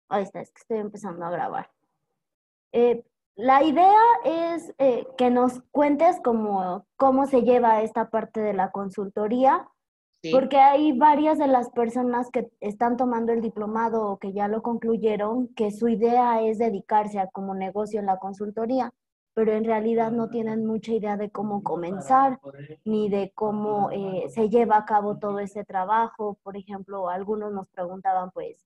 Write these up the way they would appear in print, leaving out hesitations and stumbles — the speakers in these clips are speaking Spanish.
Ahí está, es que estoy empezando a grabar. Eh, la idea es que nos cuentes cómo se lleva esta parte de la consultoría, Sí. porque hay varias de las personas que están tomando el diplomado o que ya lo concluyeron, que su idea es dedicarse a como negocio en la consultoría, pero en realidad no tienen mucha idea de cómo comenzar, ni de cómo se lleva a cabo todo ese trabajo. Por ejemplo, algunos nos preguntaban, pues,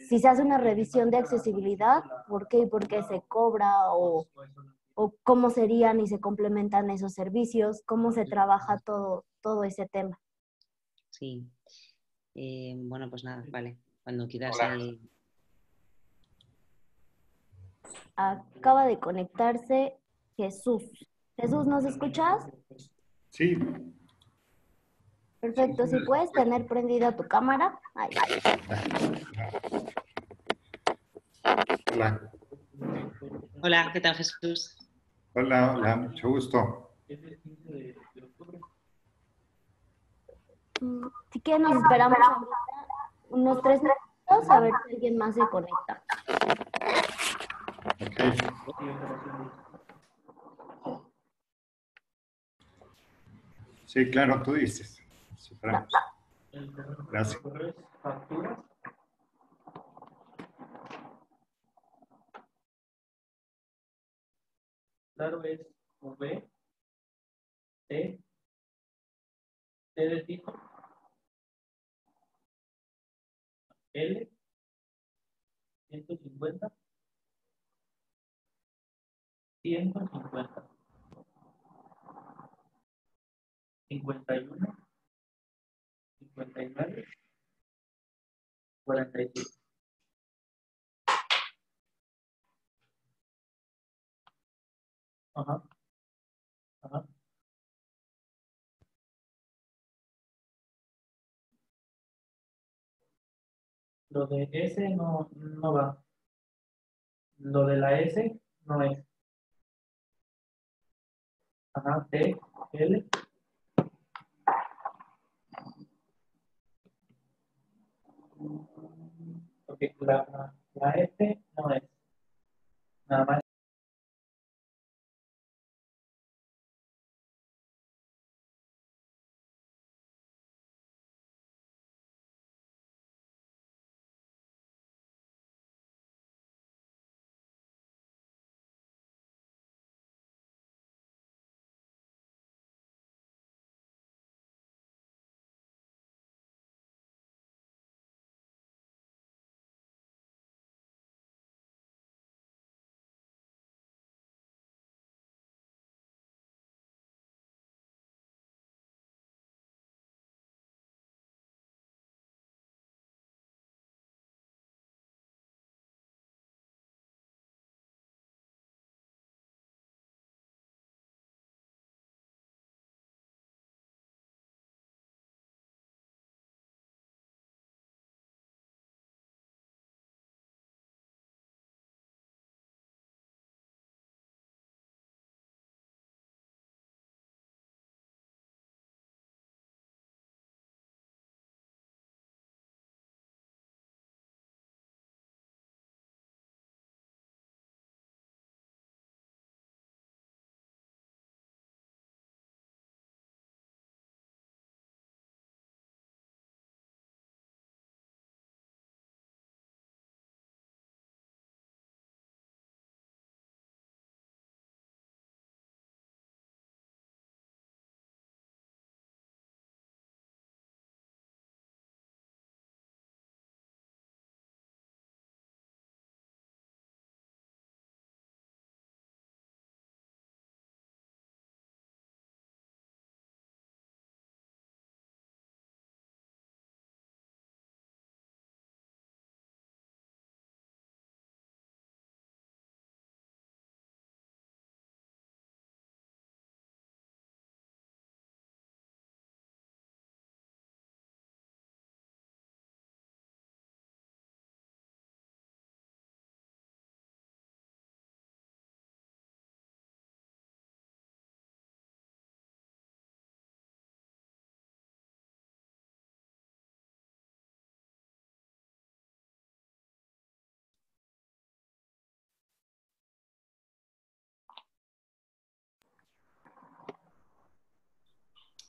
si se hace una revisión de accesibilidad, ¿por qué y por qué se cobra? O cómo serían y se complementan esos servicios, cómo se trabaja todo ese tema. Sí. Bueno, pues nada, vale. Cuando quieras. Hola. Acaba de conectarse Jesús. Jesús, ¿nos escuchas? Sí, sí, Perfecto, sí, si me puedes escucho. tener prendida tu cámara. Ahí. Hola, Hola, ¿qué tal, Jesús? hola, hola, mucho gusto. Si quieres nos esperamos ahorita unos 3 minutos a ver si alguien más se conecta. Ok, sí, claro, tú dices. Va. Esperamos. Gracias. Claro, es V, T, T de Tito, L, 150, 150, 51, 59, 47. Ajá, ajá. Lo de S no va. Lo de la S no es. Ajá, T, L. Ok, la S no es. Nada más.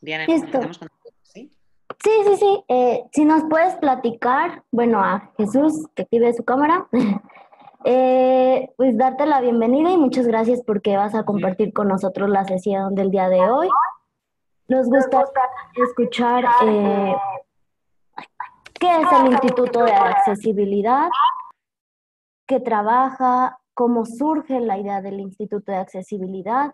Diana, Listo. empezamos con... ¿Sí? Sí. Si nos puedes platicar, bueno, a Jesús, que active su cámara, pues darte la bienvenida y muchas gracias porque vas a compartir con nosotros la sesión del día de hoy. Nos gusta escuchar qué es el Instituto de Accesibilidad, qué trabaja, cómo surge la idea del Instituto de Accesibilidad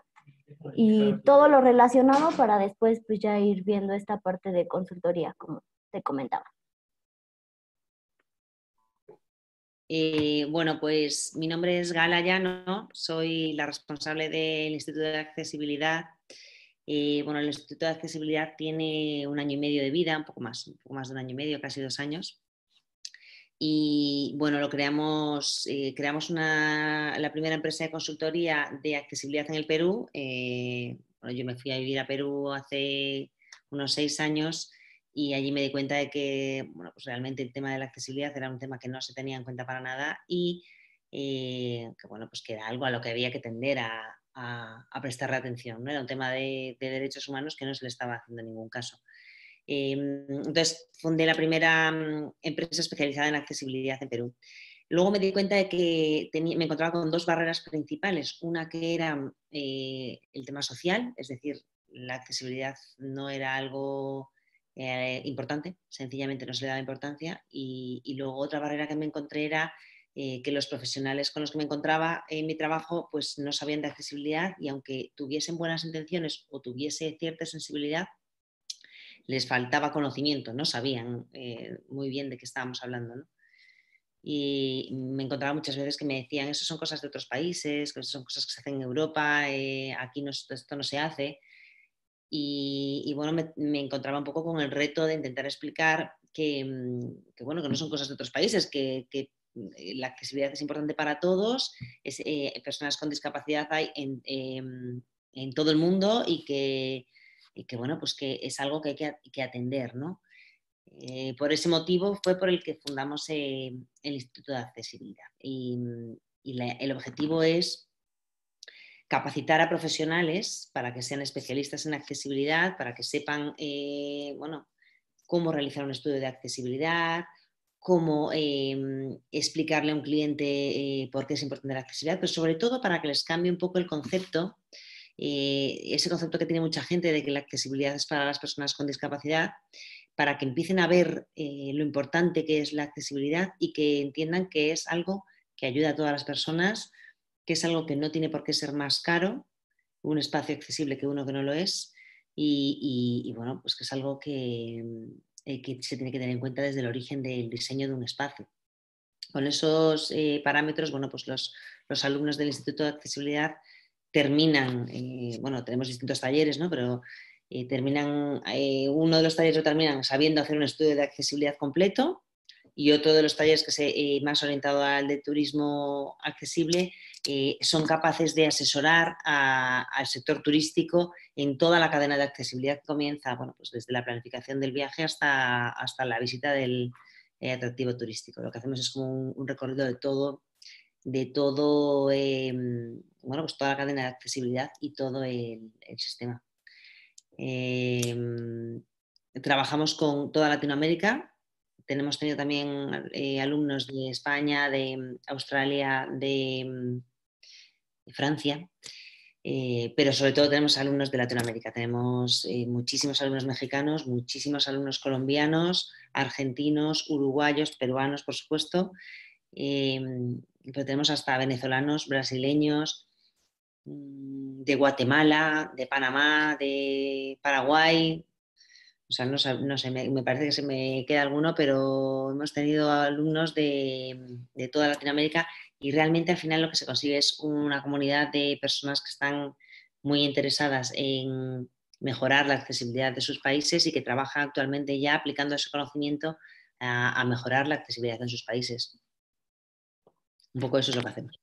y todo lo relacionado para después pues ya ir viendo esta parte de consultoría, como te comentaba. Bueno, pues mi nombre es Gala Llano, soy la responsable del Instituto de Accesibilidad. Bueno, el Instituto de Accesibilidad tiene 1 año y medio de vida, un poco más de 1 año y medio, casi 2 años. Y bueno, creamos la primera empresa de consultoría de accesibilidad en el Perú. Bueno, yo me fui a vivir a Perú hace unos 6 años y allí me di cuenta de que bueno, pues realmente el tema de la accesibilidad era un tema que no se tenía en cuenta para nada y que, bueno, pues que era algo a lo que había que tender a prestarle atención, ¿no? Era un tema de derechos humanos que no se le estaba haciendo en ningún caso. Entonces fundé la primera empresa especializada en accesibilidad en Perú. Luego me di cuenta de que me encontraba con 2 barreras principales. Una que era el tema social, es decir, la accesibilidad no era algo importante, sencillamente no se le daba importancia. Y luego otra barrera que me encontré era que los profesionales con los que me encontraba en mi trabajo pues no sabían de accesibilidad y aunque tuviesen buenas intenciones o tuviese cierta sensibilidad, les faltaba conocimiento, no sabían muy bien de qué estábamos hablando, ¿no? Y me encontraba muchas veces que me decían, eso son cosas de otros países, que eso son cosas que se hacen en Europa, aquí no, esto no se hace. Y bueno, me encontraba un poco con el reto de intentar explicar bueno, que no son cosas de otros países, que la accesibilidad es importante para todos, personas con discapacidad hay en todo el mundo y que bueno, pues que es algo que hay que atender, ¿no? Por ese motivo fue por el que fundamos el Instituto de Accesibilidad. El objetivo es capacitar a profesionales para que sean especialistas en accesibilidad, para que sepan bueno, cómo realizar un estudio de accesibilidad, cómo explicarle a un cliente por qué es importante la accesibilidad, pero sobre todo para que les cambie un poco el concepto, ese concepto que tiene mucha gente de que la accesibilidad es para las personas con discapacidad, para que empiecen a ver lo importante que es la accesibilidad y que entiendan que es algo que ayuda a todas las personas, que es algo que no tiene por qué ser más caro, un espacio accesible que uno que no lo es, y bueno, pues que es algo que se tiene que tener en cuenta desde el origen del diseño de un espacio. Con esos parámetros, bueno, pues los alumnos del Instituto de Accesibilidad terminan, bueno, tenemos distintos talleres, ¿no? Pero uno de los talleres lo terminan sabiendo hacer un estudio de accesibilidad completo y otro de los talleres que más orientado al de turismo accesible son capaces de asesorar al sector turístico en toda la cadena de accesibilidad que comienza, bueno, pues desde la planificación del viaje hasta la visita del atractivo turístico. Lo que hacemos es como un recorrido de todo, bueno, pues toda la cadena de accesibilidad y todo el sistema. Trabajamos con toda Latinoamérica. Hemos tenido también alumnos de España, de Australia, de Francia, pero sobre todo tenemos alumnos de Latinoamérica. Tenemos muchísimos alumnos mexicanos, muchísimos alumnos colombianos, argentinos, uruguayos, peruanos, por supuesto, pero tenemos hasta venezolanos, brasileños, de Guatemala, de Panamá, de Paraguay. O sea, no sé, me parece que se me queda alguno, pero hemos tenido alumnos de toda Latinoamérica y realmente al final lo que se consigue es una comunidad de personas que están muy interesadas en mejorar la accesibilidad de sus países y que trabajan actualmente ya aplicando ese conocimiento a mejorar la accesibilidad en sus países. Un poco eso es lo que hacemos.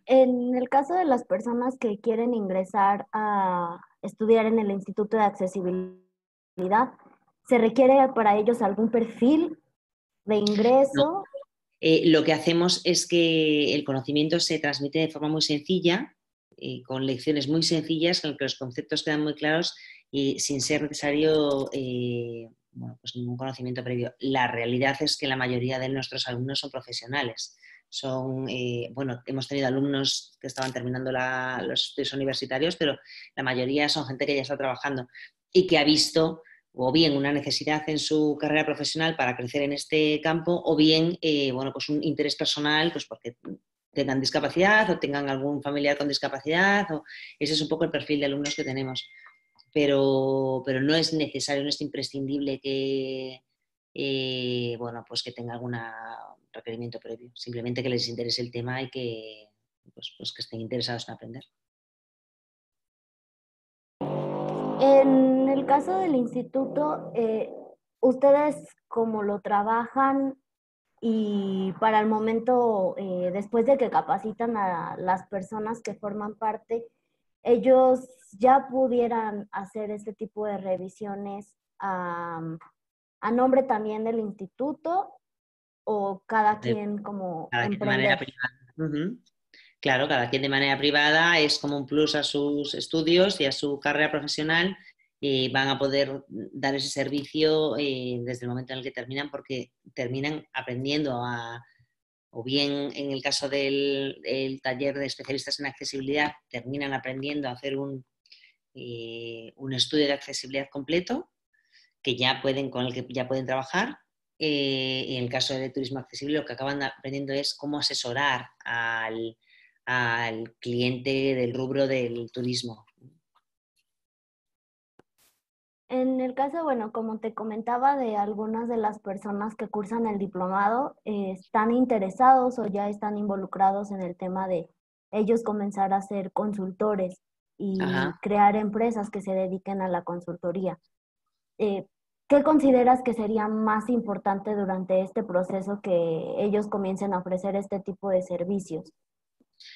En el caso de las personas que quieren ingresar a estudiar en el Instituto de Accesibilidad, ¿se requiere para ellos algún perfil de ingreso? No. Lo que hacemos es que el conocimiento se transmite de forma muy sencilla, con lecciones muy sencillas, con que los conceptos quedan muy claros y sin ser necesario pues ningún conocimiento previo. La realidad es que la mayoría de nuestros alumnos son profesionales. Hemos tenido alumnos que estaban terminando los estudios universitarios, pero la mayoría son gente que ya está trabajando y que ha visto o bien una necesidad en su carrera profesional para crecer en este campo, o bien pues un interés personal, pues porque tengan discapacidad o tengan algún familiar con discapacidad. Ese es un poco el perfil de alumnos que tenemos. Pero no es necesario, no es imprescindible que, pues que tenga algún requerimiento previo. Simplemente que les interese el tema y que, pues que estén interesados en aprender. En el caso del instituto, ¿ustedes cómo lo trabajan? Y para el momento, después de que capacitan a las personas que forman parte, ellos ya pudieran hacer este tipo de revisiones a nombre también del instituto, o cada quien como Cada quien de manera emprender. privada. Claro, cada quien de manera privada es como un plus a sus estudios y a su carrera profesional, y van a poder dar ese servicio desde el momento en el que terminan, porque terminan aprendiendo o bien en el caso del taller de especialistas en accesibilidad, terminan aprendiendo a hacer un estudio de accesibilidad completo con el que ya pueden trabajar. Y en el caso de turismo accesible, lo que acaban aprendiendo es cómo asesorar al cliente del rubro del turismo. En el caso, bueno, como te comentaba, de algunas de las personas que cursan el diplomado, están interesados o ya están involucrados en el tema de ellos comenzar a ser consultores y crear empresas que se dediquen a la consultoría. ¿Qué consideras que sería más importante durante este proceso que ellos comiencen a ofrecer este tipo de servicios?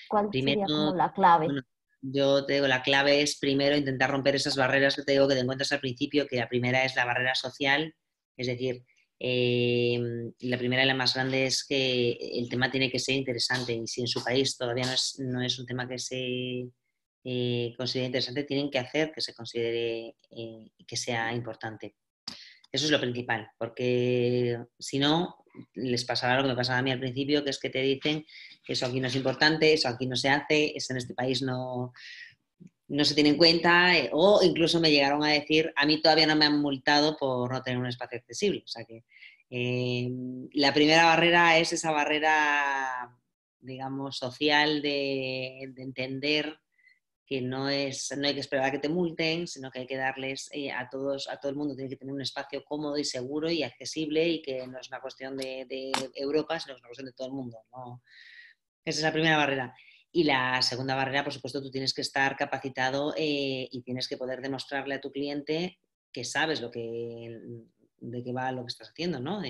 ¿Cuál sería como la clave? Bueno, yo te digo, la clave es primero intentar romper esas barreras que te digo que te encuentras al principio, que la primera es la barrera social, es decir, la primera y la más grande es que el tema tiene que ser interesante, y si en su país todavía no es un tema que se considere interesante, tienen que hacer que se considere que sea importante. Eso es lo principal, porque si no, les pasará lo que me pasaba a mí al principio, que es que te dicen que eso aquí no es importante, eso aquí no se hace, eso en este país no se tiene en cuenta, o incluso me llegaron a decir, a mí todavía no me han multado por no tener un espacio accesible. O sea que la primera barrera es esa barrera, digamos, social de entender que no hay que esperar a que te multen, sino que hay que darles a todo el mundo tiene que tener un espacio cómodo y seguro y accesible, y que no es una cuestión de Europa, sino que es una cuestión de todo el mundo, ¿no? Esa es la primera barrera. Y la segunda barrera, por supuesto, tú tienes que estar capacitado y tienes que poder demostrarle a tu cliente que sabes de qué va lo que estás haciendo, ¿no?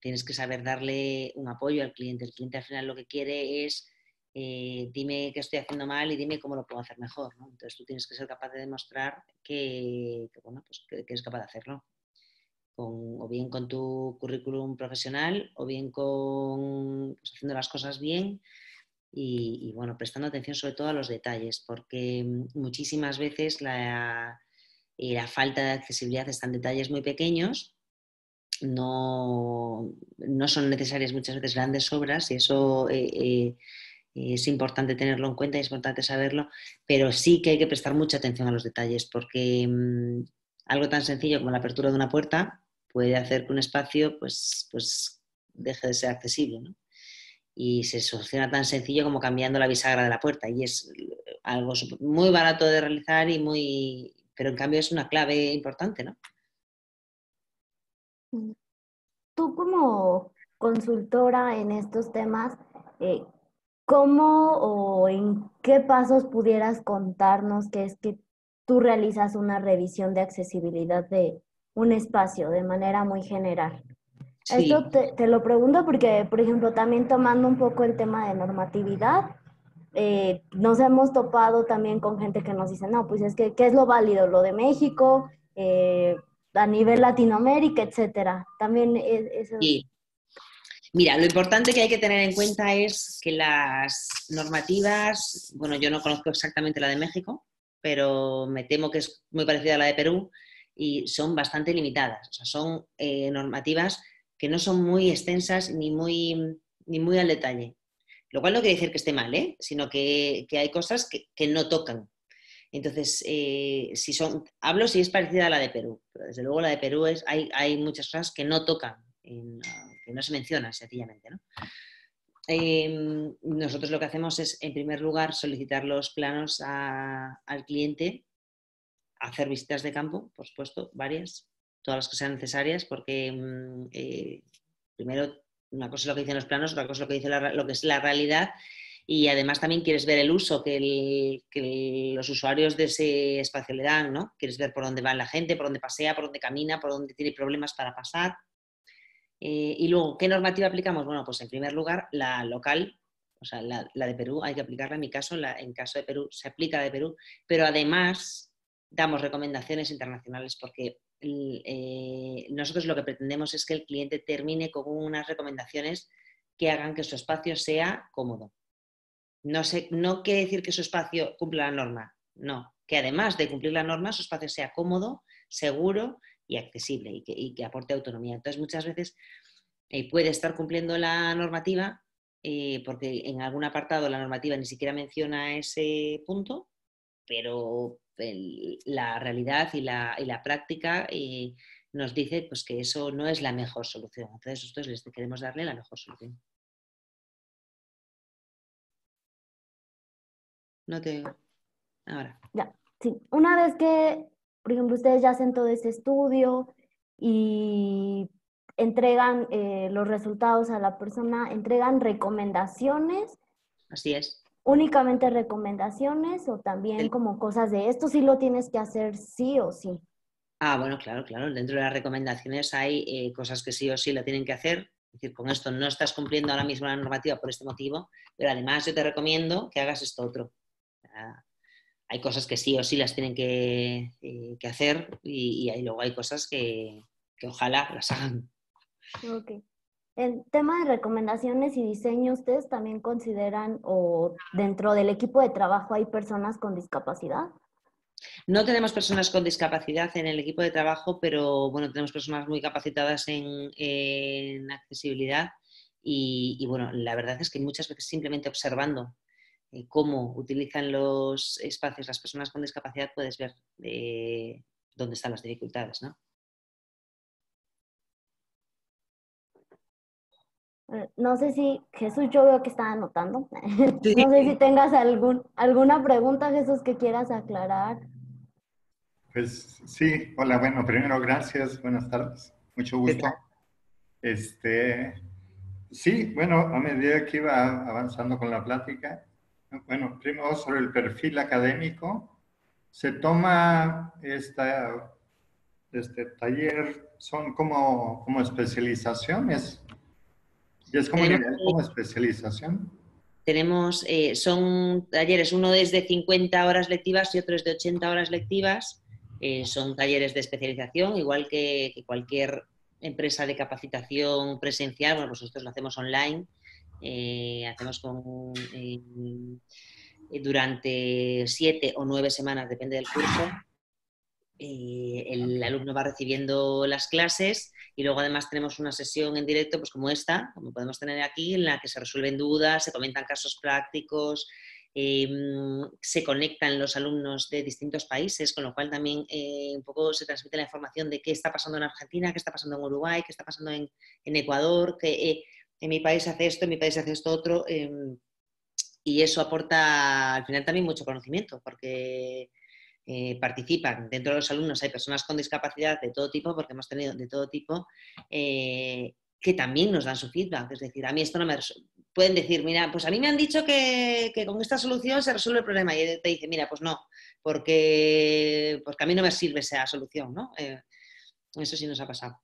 Tienes que saber darle un apoyo al cliente. El cliente al final lo que quiere es dime qué estoy haciendo mal y dime cómo lo puedo hacer mejor, ¿no? Entonces tú tienes que ser capaz de demostrar que eres capaz de hacerlo. O bien con tu currículum profesional, o bien haciendo las cosas bien y prestando atención sobre todo a los detalles, porque muchísimas veces la falta de accesibilidad está en detalles muy pequeños. No son necesarias muchas veces grandes obras, y eso es importante tenerlo en cuenta y es importante saberlo, pero sí que hay que prestar mucha atención a los detalles, porque algo tan sencillo como la apertura de una puerta puede hacer que un espacio pues deje de ser accesible, ¿no? Y se soluciona tan sencillo como cambiando la bisagra de la puerta, y es algo muy barato de realizar pero en cambio es una clave importante, ¿no? Tú como consultora en estos temas, ¿cómo o en qué pasos pudieras contarnos que es que tú realizas una revisión de accesibilidad de un espacio de manera muy general? Sí. Esto te lo pregunto porque, por ejemplo, también tomando un poco el tema de normatividad, nos hemos topado también con gente que nos dice, no, pues es que, ¿qué es lo válido? Lo de México, a nivel Latinoamérica, etcétera. También eso. Sí. Mira, lo importante que hay que tener en cuenta es que las normativas, bueno, yo no conozco exactamente la de México, pero me temo que es muy parecida a la de Perú y son bastante limitadas. O sea, son normativas que no son muy extensas ni muy al detalle. Lo cual no quiere decir que esté mal, sino que hay cosas que no tocan. Entonces, hablo si es parecida a la de Perú, pero desde luego la de Perú hay muchas cosas que no tocan, que no se mencionan sencillamente, ¿no? Nosotros lo que hacemos es, en primer lugar, solicitar los planos al cliente, hacer visitas de campo, por supuesto, varias, todas las que sean necesarias, porque primero una cosa es lo que dicen los planos, otra cosa es lo que dice lo que es la realidad, y además también quieres ver el uso que los usuarios de ese espacio le dan, ¿no? Quieres ver por dónde va la gente, por dónde pasea, por dónde camina, por dónde tiene problemas para pasar. Y luego, ¿qué normativa aplicamos? Bueno, pues en primer lugar, la local, o sea, la de Perú hay que aplicarla. En mi caso, en caso de Perú, se aplica la de Perú, pero además damos recomendaciones internacionales porque nosotros lo que pretendemos es que el cliente termine con unas recomendaciones que hagan que su espacio sea cómodo. No quiere decir que su espacio cumpla la norma, no, que además de cumplir la norma, su espacio sea cómodo, seguro y accesible y que aporte autonomía. Entonces, muchas veces puede estar cumpliendo la normativa porque en algún apartado la normativa ni siquiera menciona ese punto, pero la realidad y la práctica nos dice pues, que eso no es la mejor solución. Entonces, nosotros les queremos darle la mejor solución. No te... Ahora. Ya, sí. Una vez que, por ejemplo, ustedes ya hacen todo ese estudio y entregan los resultados a la persona, entregan recomendaciones. Así es. ¿Únicamente recomendaciones o también como cosas de esto sí lo tienes que hacer sí o sí? Bueno, claro. Dentro de las recomendaciones hay cosas que sí o sí la tienen que hacer. Es decir, con esto no estás cumpliendo ahora mismo la normativa por este motivo, pero además yo te recomiendo que hagas esto otro. Hay cosas que sí o sí las tienen que hacer y luego hay cosas que ojalá las hagan. Ok. En tema de recomendaciones y diseño, ¿ustedes también consideran o dentro del equipo de trabajo hay personas con discapacidad? No tenemos personas con discapacidad en el equipo de trabajo, pero bueno, tenemos personas muy capacitadas en accesibilidad y bueno, la verdad es que muchas veces simplemente observando cómo utilizan los espacios las personas con discapacidad puedes ver dónde están las dificultades, ¿no? No sé si, Jesús, yo veo que está anotando. Sí. No sé si tengas alguna pregunta, Jesús, que quieras aclarar. Pues sí, hola, bueno, primero gracias, buenas tardes, mucho gusto. Sí, bueno, a medida que iba avanzando con la plática, bueno, primero sobre el perfil académico, se toma este taller, son como especializaciones, y es como nivel como especialización. Son talleres, uno es de 50 horas lectivas y otro es de 80 horas lectivas. Son talleres de especialización, igual que cualquier empresa de capacitación presencial. Bueno, pues nosotros lo hacemos online. Hacemos durante 7 o 9 semanas, depende del curso. El alumno va recibiendo las clases y luego además tenemos una sesión en directo, pues como esta, como podemos tener aquí, en la que se resuelven dudas, se comentan casos prácticos, se conectan los alumnos de distintos países, con lo cual también un poco se transmite la información de qué está pasando en Argentina, qué está pasando en Uruguay, qué está pasando en Ecuador, que en mi país hace esto, en mi país hace esto otro, y eso aporta al final también mucho conocimiento, porque participan dentro de los alumnos, hay personas con discapacidad de todo tipo, porque hemos tenido de todo tipo, que también nos dan su feedback. Es decir, a mí esto no me pueden decir, mira, pues a mí me han dicho que con esta solución se resuelve el problema. Y te dice, mira, pues no, porque a mí no me sirve esa solución, ¿no? Eso sí nos ha pasado.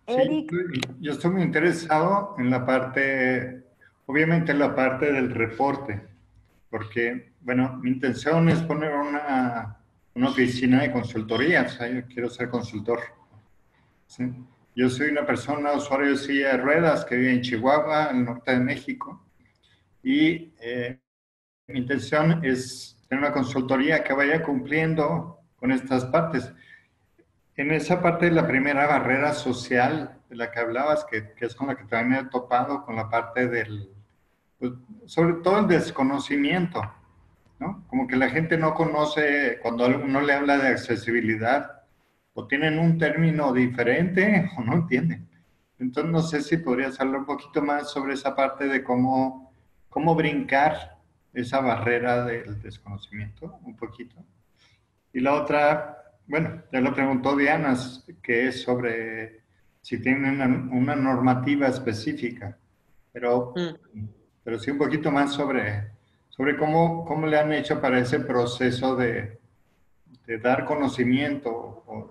Eric. Sí, yo estoy muy interesado en la parte, obviamente la parte del reporte, porque, bueno, mi intención es poner una oficina de consultoría, o sea, yo quiero ser consultor. ¿Sí? Yo soy una persona usuario de silla de ruedas que vive en Chihuahua, en el norte de México, y mi intención es tener una consultoría que vaya cumpliendo con estas partes. En esa parte de la primera barrera social de la que hablabas, que es con la que también me he topado, con la parte del, pues, sobre todo el desconocimiento, ¿no? Como que la gente no conoce, cuando uno le habla de accesibilidad, o tienen un término diferente o no entienden. Entonces, no sé si podrías hablar un poquito más sobre esa parte de cómo brincar esa barrera del desconocimiento, un poquito. Y la otra, bueno, ya lo preguntó Diana, que es sobre si tienen una normativa específica, pero, pero sí un poquito más sobre cómo le han hecho para ese proceso de dar conocimiento. O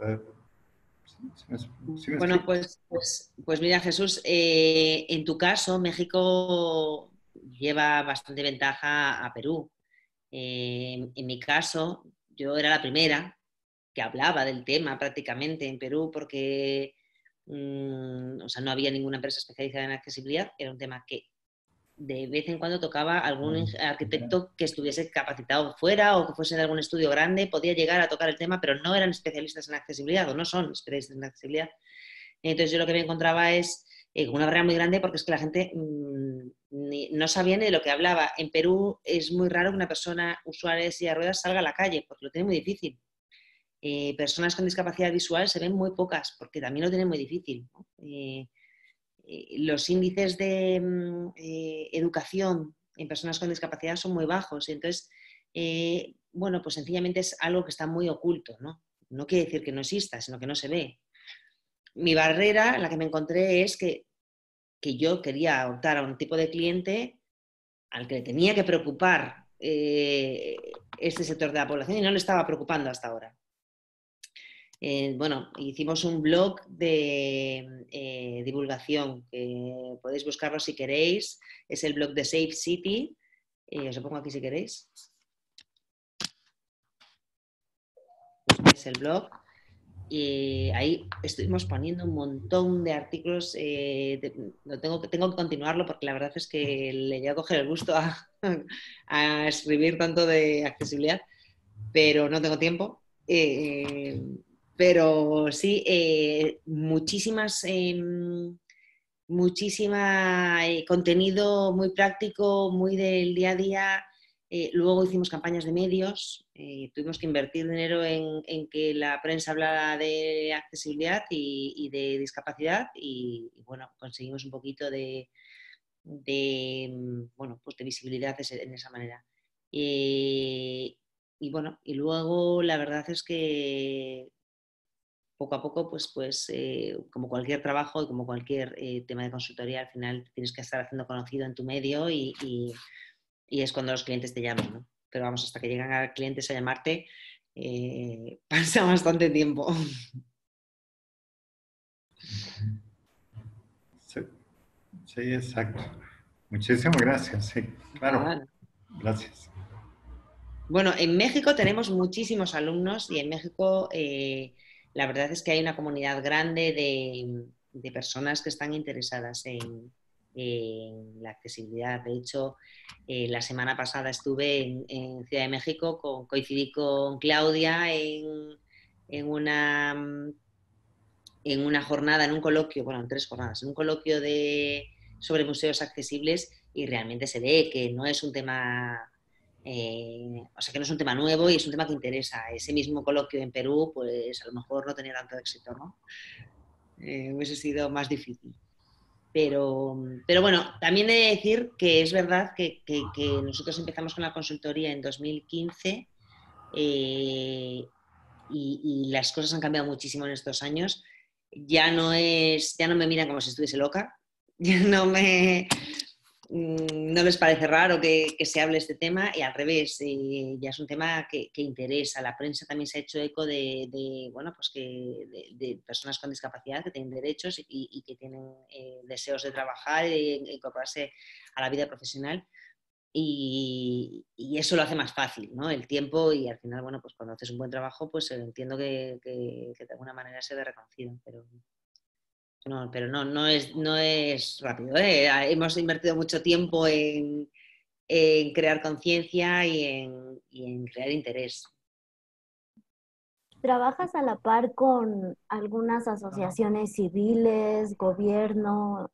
¿sí me Bueno, explico? pues mira, Jesús, en tu caso, México lleva bastante ventaja a Perú. En mi caso, yo era la primera que hablaba del tema prácticamente en Perú porque o sea, no había ninguna empresa especializada en accesibilidad, era un tema que de vez en cuando tocaba algún arquitecto que estuviese capacitado fuera o que fuese de algún estudio grande, podía llegar a tocar el tema, pero no eran especialistas en accesibilidad o no son especialistas en accesibilidad. Entonces yo lo que me encontraba es una barrera muy grande porque es que la gente no sabía ni de lo que hablaba. En Perú es muy raro que una persona usuaria de silla de ruedas salga a la calle porque lo tiene muy difícil. Personas con discapacidad visual se ven muy pocas porque también lo tienen muy difícil, ¿no? Los índices de educación en personas con discapacidad son muy bajos y entonces, bueno, pues sencillamente es algo que está muy oculto, ¿no? No quiere decir que no exista, sino que no se ve. Mi barrera, la que me encontré, es que yo quería optar a un tipo de cliente al que le tenía que preocupar este sector de la población y no le estaba preocupando hasta ahora. Bueno, hicimos un blog de divulgación, que podéis buscarlo si queréis, es el blog de Safe City, os lo pongo aquí si queréis. Es el blog. Y ahí estuvimos poniendo un montón de artículos. Tengo que continuarlo porque la verdad es que le voy a coger el gusto a escribir tanto de accesibilidad, pero no tengo tiempo. Pero sí, muchísima contenido muy práctico, muy del día a día. Luego hicimos campañas de medios, tuvimos que invertir dinero en que la prensa hablara de accesibilidad y de discapacidad y, bueno, conseguimos un poquito bueno, pues de visibilidad en esa manera. Y bueno, y luego la verdad es que poco a poco, como cualquier trabajo y como cualquier tema de consultoría, al final tienes que estar haciendo conocido en tu medio y es cuando los clientes te llaman, ¿no? Pero vamos, hasta que llegan a clientes a llamarte, pasa bastante tiempo. Sí, sí, exacto. Muchísimas gracias, sí, claro. Nada. Gracias. Bueno, en México tenemos muchísimos alumnos y en México la verdad es que hay una comunidad grande de personas que están interesadas en la accesibilidad. De hecho, la semana pasada estuve en Ciudad de México, coincidí con Claudia en una jornada, en un coloquio, bueno, en 3 jornadas, en un coloquio sobre museos accesibles y realmente se ve que no es un tema, o sea, que no es un tema nuevo y es un tema que interesa. Ese mismo coloquio en Perú, pues a lo mejor no tenía tanto éxito, ¿no? Hubiese sido más difícil. Pero bueno, también he de decir que es verdad que nosotros empezamos con la consultoría en 2015 y las cosas han cambiado muchísimo en estos años. Ya no me miran como si estuviese loca, ya no les parece raro que se hable este tema y al revés, ya es un tema que interesa. La prensa también se ha hecho eco bueno, pues de personas con discapacidad que tienen derechos y que tienen deseos de trabajar e incorporarse a la vida profesional. Y eso lo hace más fácil, ¿no? El tiempo y al final, bueno, pues cuando haces un buen trabajo, pues entiendo que de alguna manera se ve reconocido, No, pero no es rápido, ¿eh? Hemos invertido mucho tiempo en crear conciencia y en crear interés. ¿Trabajas a la par con algunas asociaciones civiles, gobierno?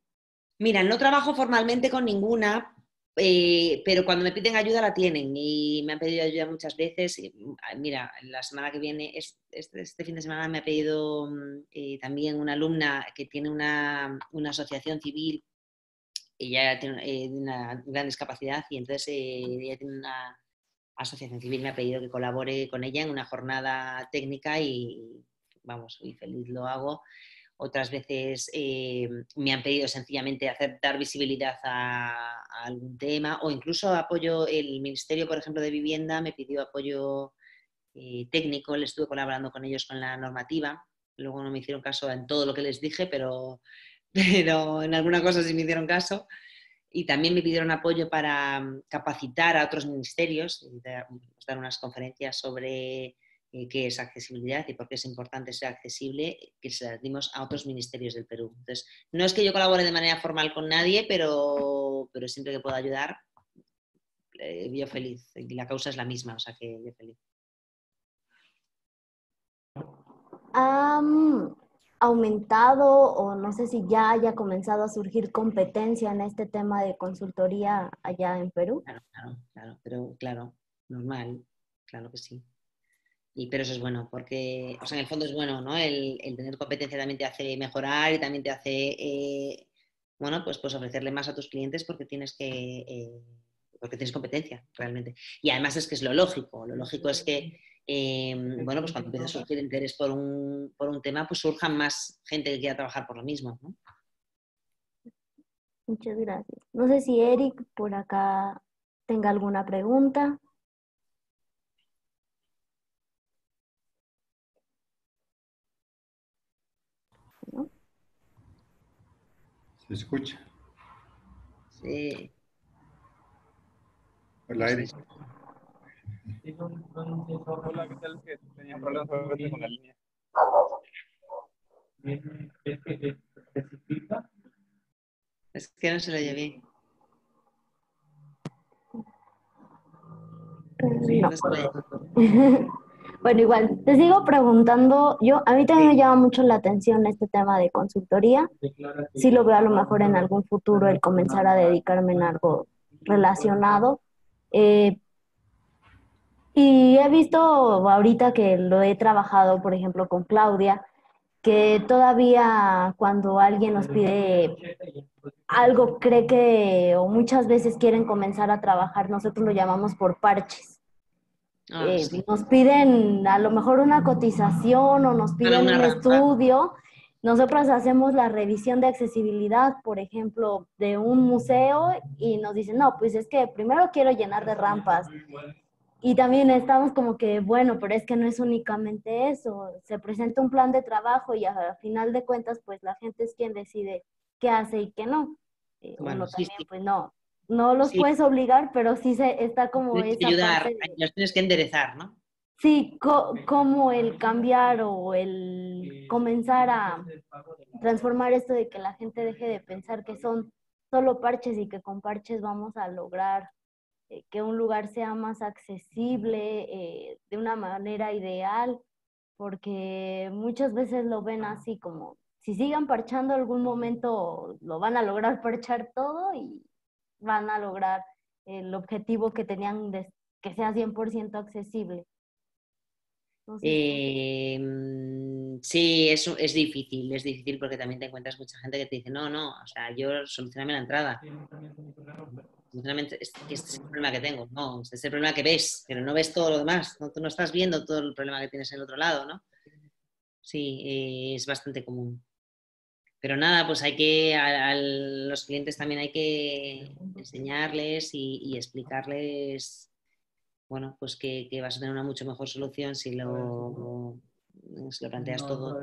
Mira, no trabajo formalmente con ninguna, pero cuando me piden ayuda la tienen y me han pedido ayuda muchas veces. Mira, la semana que viene, este fin de semana me ha pedido también una alumna que tiene una asociación civil. Ella tiene una gran discapacidad y entonces ella tiene una asociación civil, me ha pedido que colabore con ella en una jornada técnica y vamos, y feliz lo hago. Otras veces me han pedido sencillamente dar visibilidad a algún tema o incluso apoyo. El Ministerio, por ejemplo, de Vivienda me pidió apoyo técnico, le estuve colaborando con ellos con la normativa. Luego no me hicieron caso en todo lo que les dije, pero en alguna cosa sí me hicieron caso. Y también me pidieron apoyo para capacitar a otros ministerios, dar unas conferencias sobre qué es accesibilidad y por qué es importante ser accesible, que se las dimos a otros ministerios del Perú. Entonces, no es que yo colabore de manera formal con nadie, pero siempre que pueda ayudar, yo feliz. Y la causa es la misma, o sea que yo feliz. ¿Han aumentado o no sé si ya haya comenzado a surgir competencia en este tema de consultoría allá en Perú? Claro, pero claro, normal, claro que sí. Pero eso es bueno, porque, o sea, en el fondo es bueno, ¿no? El tener competencia también te hace mejorar y también te hace, bueno, pues ofrecerle más a tus clientes porque tienes competencia, realmente. Y además es que es lo lógico. Lo lógico es que, bueno, pues cuando empieza a surgir interés por un tema, pues surjan más gente que quiera trabajar por lo mismo, ¿no? Muchas gracias. No sé si Eric por acá tenga alguna pregunta. ¿No? ¿Se escucha? Sí. Hola, Eric. Hola, ¿qué tal? Que tenía problemas a veces con la línea. ¿Es que especifica? Es que no se lo oye bien. Sí, no. No se lo oye. Bueno, igual, te sigo preguntando, a mí también me llama mucho la atención este tema de consultoría. Sí lo veo a lo mejor en algún futuro el comenzar a dedicarme en algo relacionado. Y he visto ahorita que lo he trabajado, por ejemplo, con Claudia, que todavía cuando alguien nos pide algo, cree que, o muchas veces quieren comenzar a trabajar, nosotros lo llamamos por parches. Sí. Nos piden a lo mejor una cotización o nos piden un estudio. Nosotros hacemos la revisión de accesibilidad, por ejemplo, de un museo y nos dicen, no, pues es que primero quiero llenar de rampas. Y también estamos como que, bueno, pero es que no es únicamente eso. Se presenta un plan de trabajo y a final de cuentas, pues la gente es quien decide qué hace y qué no. Bueno, Uno sí, también, sí. pues no los Sí, puedes obligar, pero sí está como tienes que esa ayudar, parte de... los tienes que enderezar, ¿no? Sí, como el cambiar o el comenzar a transformar esto de que la gente deje de pensar que son solo parches y que con parches vamos a lograr que un lugar sea más accesible de una manera ideal, porque muchas veces lo ven así como, si sigan parchando algún momento lo van a lograr parchar todo y van a lograr el objetivo que tenían de que sea 100% accesible. Sí, es difícil porque también te encuentras mucha gente que te dice, no, o sea, yo solucioname la entrada. Sinceramente, este es el problema que tengo, no, este es el problema que ves, pero no ves todo lo demás, ¿no? Tú no estás viendo todo el problema que tienes en el otro lado, ¿no? Sí, es bastante común. Pero nada, pues a los clientes también hay que enseñarles y explicarles, bueno, pues que vas a tener una mucho mejor solución si lo planteas todo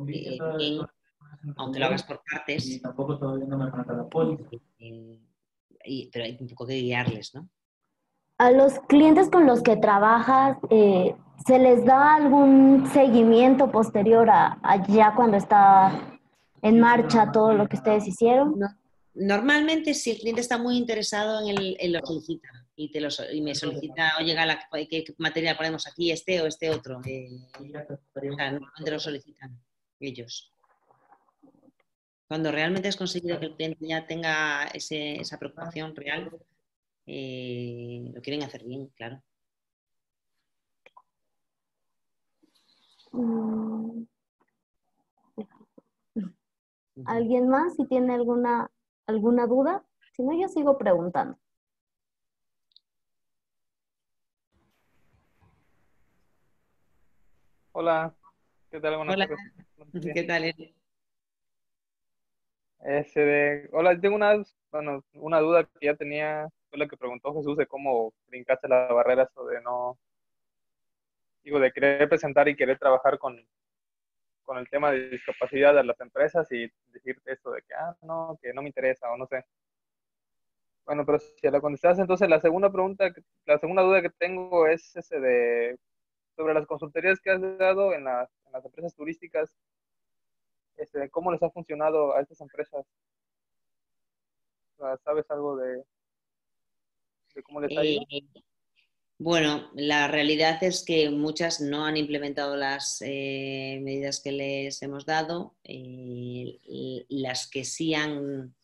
bien, aunque lo hagas por partes. Y tampoco todavía no me mata la póliza. Pero hay un poco que guiarles, ¿no? A los clientes con los que trabajas, ¿se les da algún seguimiento posterior a ya cuando está en marcha todo lo que ustedes hicieron? No. Normalmente, si el cliente está muy interesado en lo solicita y me solicita, oye, Gala, ¿qué material ponemos aquí? ¿Este o este otro? O sea, normalmente lo solicitan ellos. Cuando realmente has conseguido que el cliente ya tenga esa preocupación real, lo quieren hacer bien, claro. ¿Alguien más si tiene alguna duda? Si no, yo sigo preguntando. Hola, ¿qué tal? Buenas Hola, tardes. ¿qué tal? Hola, tengo una duda que ya tenía, fue la que preguntó Jesús de cómo brincaste la barrera, eso de no, digo, de querer presentar y querer trabajar con el tema de discapacidad a las empresas y decirte esto de que no me interesa o no sé. Bueno, pero si ya la contestaste, entonces la segunda duda que tengo es sobre las consultorías que has dado en las empresas turísticas, ¿cómo les ha funcionado a estas empresas? O sea, ¿sabes algo de cómo les ha ido? Bueno, la realidad es que muchas no han implementado las medidas que les hemos dado. Y las que sí han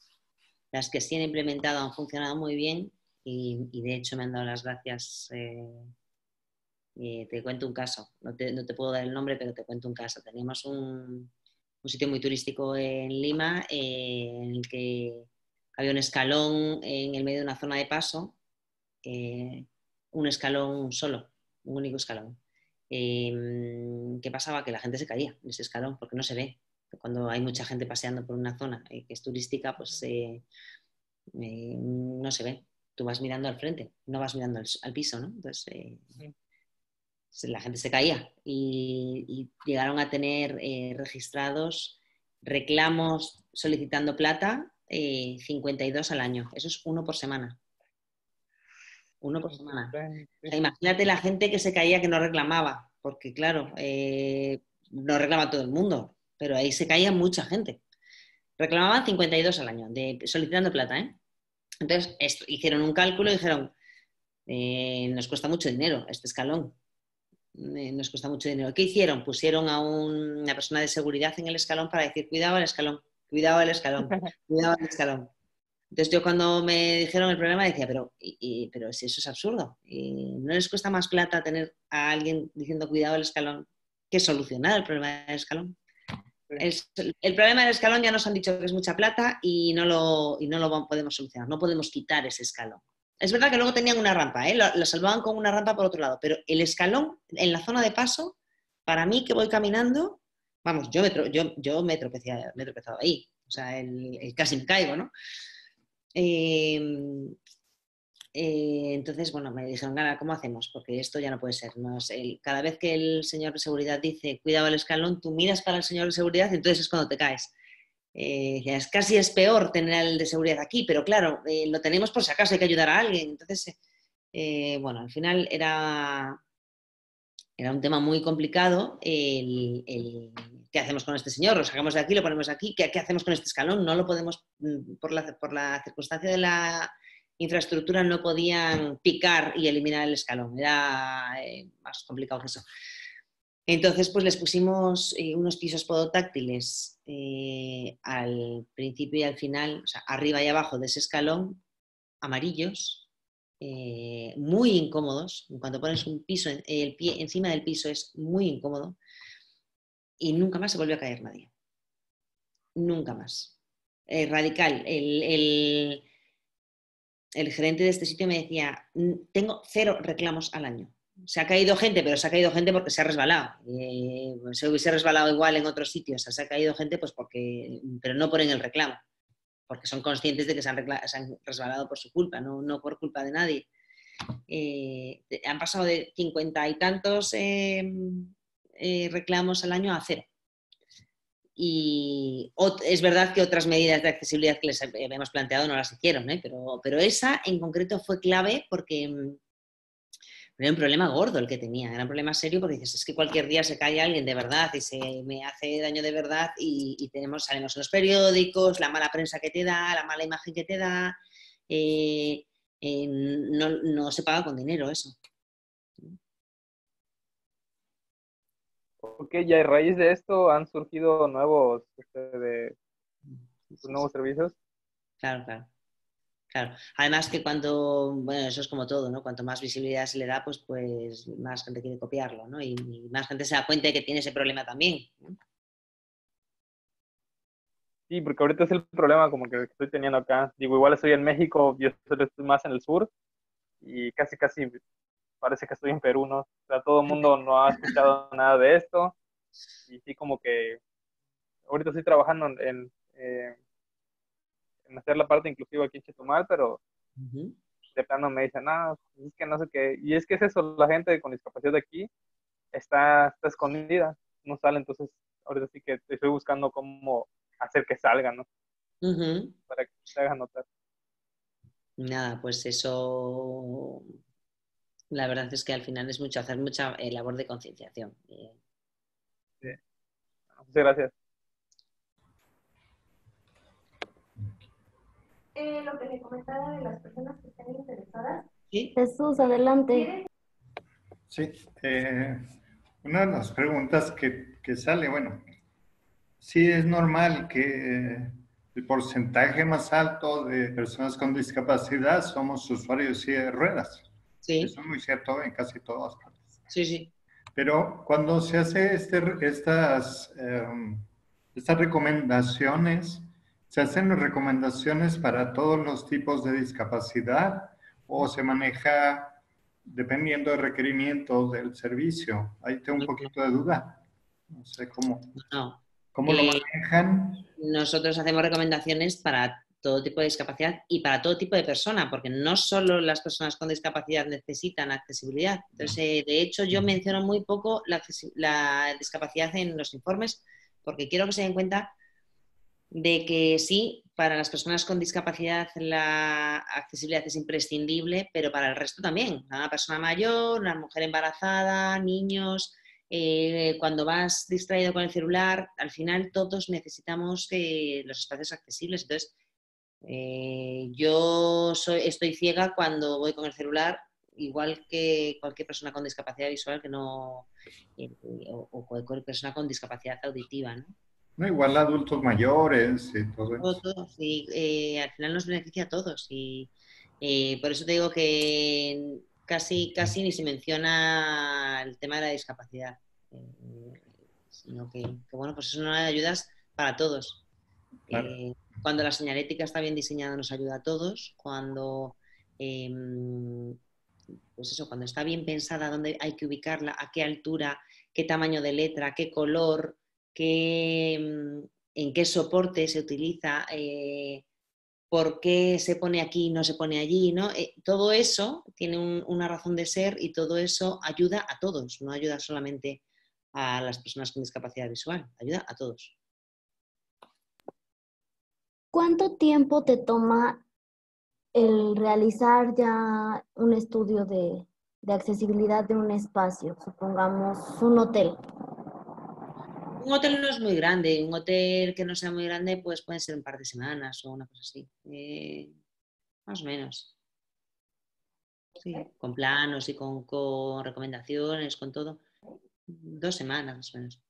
implementado han funcionado muy bien y de hecho me han dado las gracias. Te cuento un caso, no te puedo dar el nombre, pero te cuento un caso. Teníamos un sitio muy turístico en Lima en el que había un escalón en el medio de una zona de paso, un escalón solo, un único escalón. ¿Qué pasaba? Que la gente se caía en ese escalón porque no se ve. Cuando hay mucha gente paseando por una zona que es turística, pues no se ve. Tú vas mirando al frente, no vas mirando al piso, ¿no? Entonces la gente se caía y llegaron a tener registrados reclamos solicitando plata 52 al año. Eso es uno por semana. Uno por semana. O sea, imagínate la gente que se caía que no reclamaba, porque claro, no reclama todo el mundo, pero ahí se caía mucha gente. Reclamaban 52 al año, solicitando plata, ¿eh? Entonces hicieron un cálculo y dijeron, nos cuesta mucho dinero este escalón. Nos cuesta mucho dinero. ¿Qué hicieron? Pusieron a una persona de seguridad en el escalón para decir, cuidado al escalón, cuidado al escalón, cuidado al escalón. Entonces yo cuando me dijeron el problema decía, pero si eso es absurdo, ¿no les cuesta más plata tener a alguien diciendo cuidado al escalón que solucionar el problema del escalón? El problema del escalón ya nos han dicho que es mucha plata y no lo podemos solucionar, no podemos quitar ese escalón. Es verdad que luego tenían una rampa, lo salvaban con una rampa por otro lado, pero el escalón en la zona de paso, para mí que voy caminando, vamos, yo me he tropezado ahí, o sea, casi me caigo, ¿no? Entonces, bueno, me dijeron, Gala, ¿cómo hacemos? Porque esto ya no puede ser. Cada vez que el señor de seguridad dice, cuidado al escalón, tú miras para el señor de seguridad y entonces es cuando te caes. Casi es peor tener al de seguridad aquí, pero claro, lo tenemos por si acaso hay que ayudar a alguien. Entonces, bueno, al final era un tema muy complicado ¿qué hacemos con este señor? Lo sacamos de aquí, lo ponemos aquí. ¿Qué hacemos con este escalón? No lo podemos, por la circunstancia de la infraestructura, no podían picar y eliminar el escalón. Era más complicado que eso. Entonces, pues les pusimos unos pisos podotáctiles al principio y al final, o sea, arriba y abajo de ese escalón, amarillos, muy incómodos. Cuando pones un piso, el pie encima del piso es muy incómodo y nunca más se volvió a caer nadie. Nunca más. Radical. El gerente de este sitio me decía, tengo 0 reclamos al año. Se ha caído gente, pero se ha caído gente porque se ha resbalado. Se hubiese resbalado igual en otros sitios. Se ha caído gente pues pero no ponen el reclamo, porque son conscientes de que se han resbalado por su culpa, no por culpa de nadie. Han pasado de 50 y tantos reclamos al año a 0. Y es verdad que otras medidas de accesibilidad que les habíamos planteado no las hicieron, pero esa en concreto fue clave porque Era un problema gordo el que tenía, era un problema serio porque dices, es que cualquier día se cae alguien de verdad y se me hace daño de verdad y salimos en los periódicos, la mala prensa que te da, la mala imagen que te da, no se paga con dinero eso. Ok, y a raíz de esto han surgido nuevos servicios. Claro, claro. Claro, además que bueno, eso es como todo, ¿no? Cuanto más visibilidad se le da, pues más gente quiere copiarlo, ¿no? Y más gente se da cuenta de que tiene ese problema también, ¿no? Sí, porque ahorita es el problema como que estoy teniendo acá. Digo, igual estoy en México, yo estoy más en el sur y casi parece que estoy en Perú, ¿no? O sea, todo el mundo no ha escuchado nada de esto y sí como que ahorita estoy trabajando en hacer la parte inclusiva aquí en Chetumal, pero de plano me dicen, no, es que no sé qué. Y es que es eso, la gente con discapacidad de aquí está escondida, no sale, entonces ahorita sí que estoy buscando cómo hacer que salgan, ¿no? Para que se hagan notar. Nada, pues eso, la verdad es que al final es hacer mucha labor de concienciación. Sí. Muchas gracias. Lo que le comentaba de las personas que estén interesadas. ¿Sí? Jesús, adelante. Sí, una de las preguntas que sale, bueno, sí es normal que el porcentaje más alto de personas con discapacidad somos usuarios de silla de ruedas. Sí. Eso es muy cierto en casi todas partes. Sí, sí. Pero cuando se hace estas recomendaciones, ¿se hacen recomendaciones para todos los tipos de discapacidad o se maneja dependiendo del requerimiento del servicio? Ahí tengo un poquito de duda. No sé cómo lo manejan. Nosotros hacemos recomendaciones para todo tipo de discapacidad y para todo tipo de persona, porque no solo las personas con discapacidad necesitan accesibilidad. Entonces, de hecho, yo menciono muy poco la discapacidad en los informes, porque quiero que se den cuenta de que sí, para las personas con discapacidad la accesibilidad es imprescindible, pero para el resto también. Una persona mayor, una mujer embarazada, niños, cuando vas distraído con el celular, al final todos necesitamos los espacios accesibles. Entonces, yo estoy ciega cuando voy con el celular, igual que cualquier persona con discapacidad visual que no, o cualquier persona con discapacidad auditiva, ¿no? No, igual adultos mayores y todo eso. Todo, sí, al final nos beneficia a todos y por eso te digo que casi ni se menciona el tema de la discapacidad, sino que, bueno, pues eso nos ayudas para todos. Claro. Cuando la señalética está bien diseñada nos ayuda a todos, cuando pues eso, cuando está bien pensada dónde hay que ubicarla, a qué altura, qué tamaño de letra, qué color, en qué soporte se utiliza, por qué se pone aquí y no se pone allí, ¿no? Todo eso tiene una razón de ser y todo eso ayuda a todos, no ayuda solamente a las personas con discapacidad visual, ayuda a todos. ¿Cuánto tiempo te toma el realizar ya un estudio de accesibilidad de un espacio, supongamos un hotel? Un hotel no es muy grande, un hotel que no sea muy grande pues puede ser un par de semanas o una cosa así, más o menos. Sí, con planos y con recomendaciones, con todo. 2 semanas más o menos.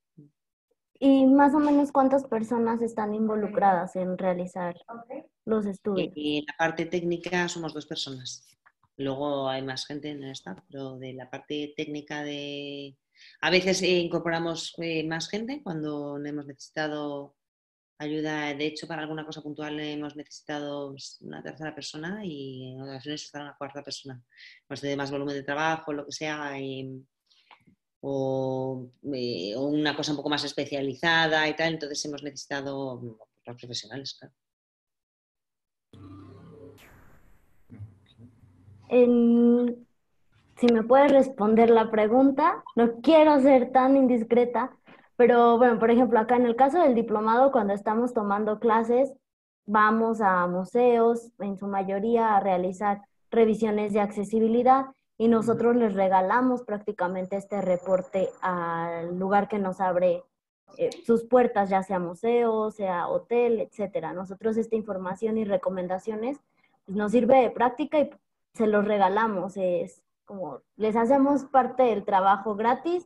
¿Y más o menos cuántas personas están involucradas en realizar los estudios? En la parte técnica somos 2 personas. Luego hay más gente en el staff, pero de la parte técnica a veces incorporamos más gente cuando hemos necesitado ayuda. De hecho, para alguna cosa puntual hemos necesitado una tercera persona y en ocasiones está una cuarta persona. Pues de más volumen de trabajo, lo que sea, o una cosa un poco más especializada y tal, entonces hemos necesitado los profesionales, claro. Si me puedes responder la pregunta, no quiero ser tan indiscreta, pero bueno, por ejemplo, acá en el caso del diplomado, cuando estamos tomando clases, vamos a museos, en su mayoría a realizar revisiones de accesibilidad y nosotros les regalamos prácticamente este reporte al lugar que nos abre sus puertas, ya sea museo, sea hotel, etcétera. Nosotros esta información y recomendaciones pues, nos sirve de práctica y se los regalamos. Es como les hacemos parte del trabajo gratis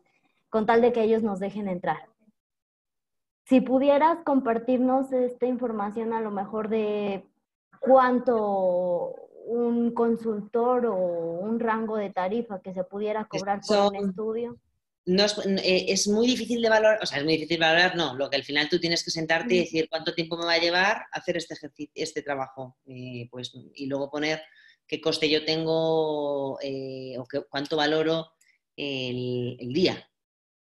con tal de que ellos nos dejen entrar. Si pudieras compartirnos esta información a lo mejor de cuánto un consultor o un rango de tarifa que se pudiera cobrar por un estudio. No es muy difícil de valorar, o sea, es muy difícil de valorar, no, lo que al final tú tienes que sentarte y decir cuánto tiempo me va a llevar hacer este ejercicio, este trabajo, pues, y luego poner qué coste yo tengo o cuánto valoro el día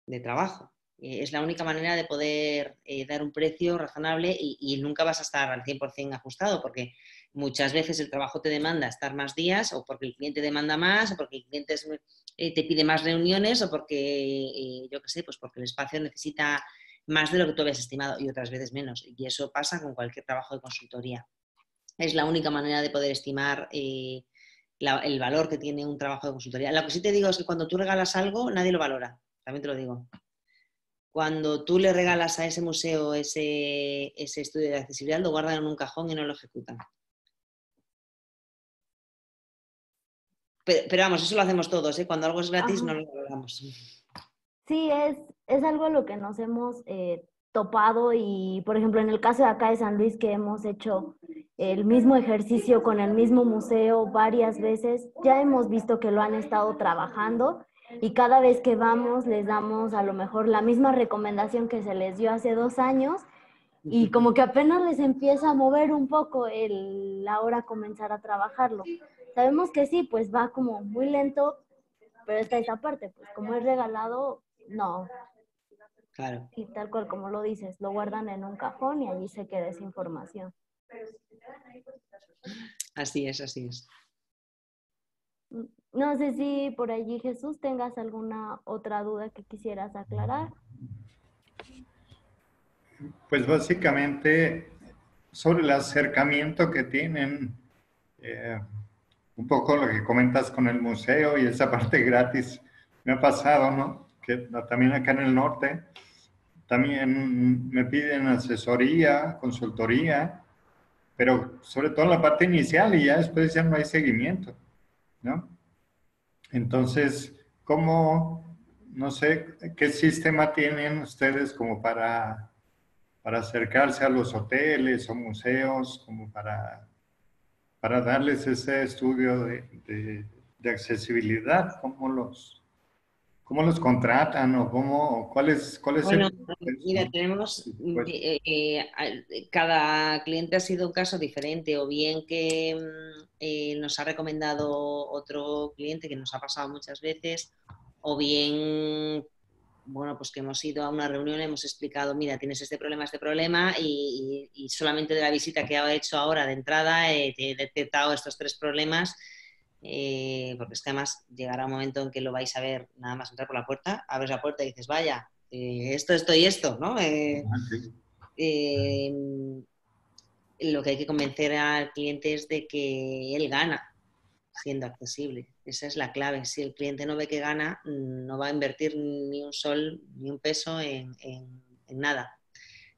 de trabajo. Es la única manera de poder dar un precio razonable y nunca vas a estar al 100% ajustado, porque muchas veces el trabajo te demanda estar más días, o porque el cliente demanda más, o porque el cliente te pide más reuniones, o porque, yo qué sé, pues porque el espacio necesita más de lo que tú habías estimado y otras veces menos. Y eso pasa con cualquier trabajo de consultoría. Es la única manera de poder estimar el valor que tiene un trabajo de consultoría. Lo que sí te digo es que cuando tú regalas algo, nadie lo valora. También te lo digo. Cuando tú le regalas a ese museo ese estudio de accesibilidad, lo guardan en un cajón y no lo ejecutan. Pero vamos, eso lo hacemos todos, ¿eh? Cuando algo es gratis no lo valoramos. Sí, es algo a lo que nos hemos topado y, por ejemplo, en el caso de acá de San Luis, que hemos hecho el mismo ejercicio con el mismo museo varias veces, ya hemos visto que lo han estado trabajando y cada vez que vamos les damos a lo mejor la misma recomendación que se les dio hace 2 años y como que apenas les empieza a mover un poco el ahora comenzar a trabajarlo. Sabemos que sí, pues va como muy lento, pero está esa parte, pues como es regalado, no. Claro. Y tal cual como lo dices, lo guardan en un cajón y allí se queda esa información. Así es, así es. No sé si por allí, Jesús, tengas alguna otra duda que quisieras aclarar. Pues básicamente sobre el acercamiento que tienen, un poco lo que comentas con el museo y esa parte gratis, me ha pasado, ¿no? Que también acá en el norte, también me piden asesoría, consultoría, pero sobre todo en la parte inicial y ya después ya no hay seguimiento, ¿no? Entonces, ¿cómo, no sé, qué sistema tienen ustedes como para acercarse a los hoteles o museos, como para darles ese estudio de accesibilidad? ¿Cómo los contratan o cuál es Bueno, el proceso, mira, ¿no? tenemos, cada cliente ha sido un caso diferente, o bien que nos ha recomendado otro cliente que nos ha pasado muchas veces, o bien, bueno, pues que hemos ido a una reunión, hemos explicado, mira, tienes este problema, y solamente de la visita que he hecho ahora de entrada te he detectado estos 3 problemas. Porque es que además llegará un momento en que lo vais a ver nada más entrar por la puerta, abres la puerta y dices, vaya, esto y esto, ¿no? Lo que hay que convencer al cliente es de que él gana siendo accesible. Esa es la clave. Si el cliente no ve que gana, no va a invertir ni un sol, ni un peso en nada.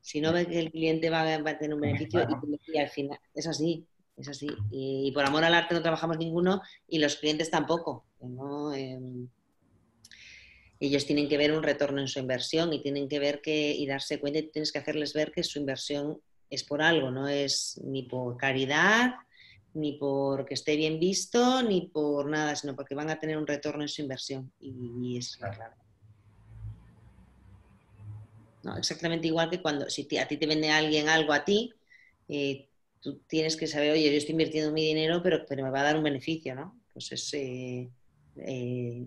Si no ve que el cliente va a tener un beneficio, y al final es así. Es así. Y por amor al arte no trabajamos ninguno y los clientes tampoco, ¿no? Ellos tienen que ver un retorno en su inversión y tienen que ver y darse cuenta, y tienes que hacerles ver que su inversión es por algo, no es ni por caridad, ni porque esté bien visto, ni por nada, sino porque van a tener un retorno en su inversión, y esa es la clave. ¿No? Exactamente igual que cuando si a ti te vende alguien algo a ti, tú tienes que saber, oye, yo estoy invirtiendo mi dinero, pero me va a dar un beneficio, ¿no? Pues es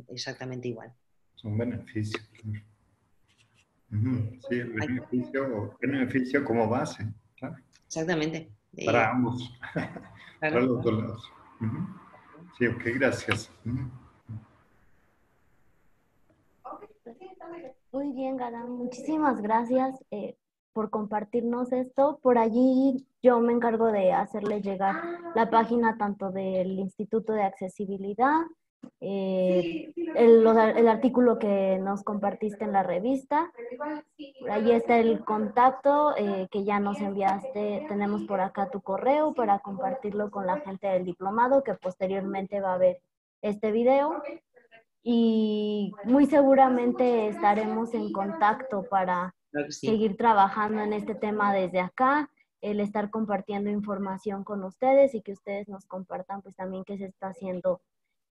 exactamente igual. Es un beneficio. Sí, el beneficio como base, claro. Exactamente. Para ambos, Claro, para los dos lados. Sí, ok, gracias. Muy bien, Galán. Muchísimas gracias por compartirnos esto. Por allí yo me encargo de hacerles llegar la página tanto del Instituto de Accesibilidad el artículo que nos compartiste en la revista. Por ahí está el contacto que ya nos enviaste. Tenemos por acá tu correo para compartirlo con la gente del diplomado, que posteriormente va a ver este video. Y muy seguramente estaremos en contacto para Claro que sí. seguir trabajando en este tema desde acá, el estar compartiendo información con ustedes y que ustedes nos compartan pues también qué se está haciendo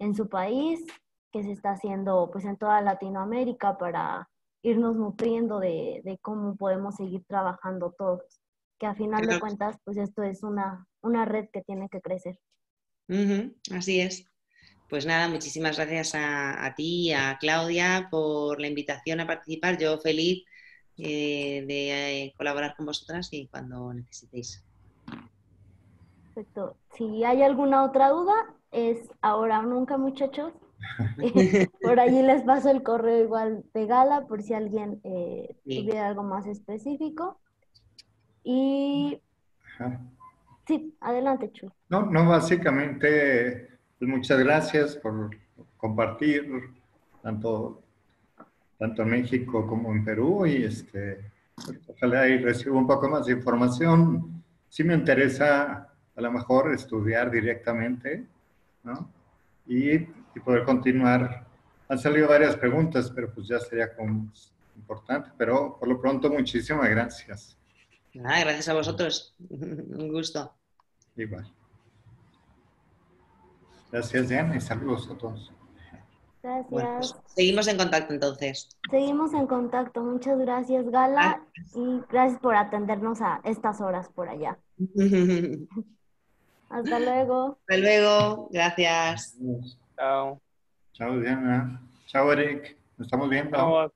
en su país, qué se está haciendo pues en toda Latinoamérica para irnos nutriendo de cómo podemos seguir trabajando todos. Que a final de Claro. cuentas pues esto es una red que tiene que crecer. Así es. Pues nada, muchísimas gracias a ti y a Claudia por la invitación a participar. Yo feliz de colaborar con vosotras y cuando necesitéis. Perfecto. Si hay alguna otra duda, es ahora o nunca, muchachos. Por allí les paso el correo igual de Gala por si alguien Sí. tuviera algo más específico. Y Ajá. sí, adelante, Chu. No, no, básicamente, pues muchas gracias por compartir tanto en México como en Perú y ojalá y reciba un poco más de información. Sí me interesa a lo mejor estudiar directamente, ¿no? Y poder continuar. Han salido varias preguntas, pero pues ya sería como importante. Pero por lo pronto, muchísimas gracias. Nada, gracias a vosotros. Un gusto. Igual. Gracias, Diana, y saludos a todos. Gracias. Bueno, pues seguimos en contacto entonces. Seguimos en contacto. Muchas gracias, Gala. Y gracias por atendernos a estas horas por allá. Hasta luego. Hasta luego. Gracias. Chao. Chao, Diana. Chao, Eric. Nos estamos viendo. Chao.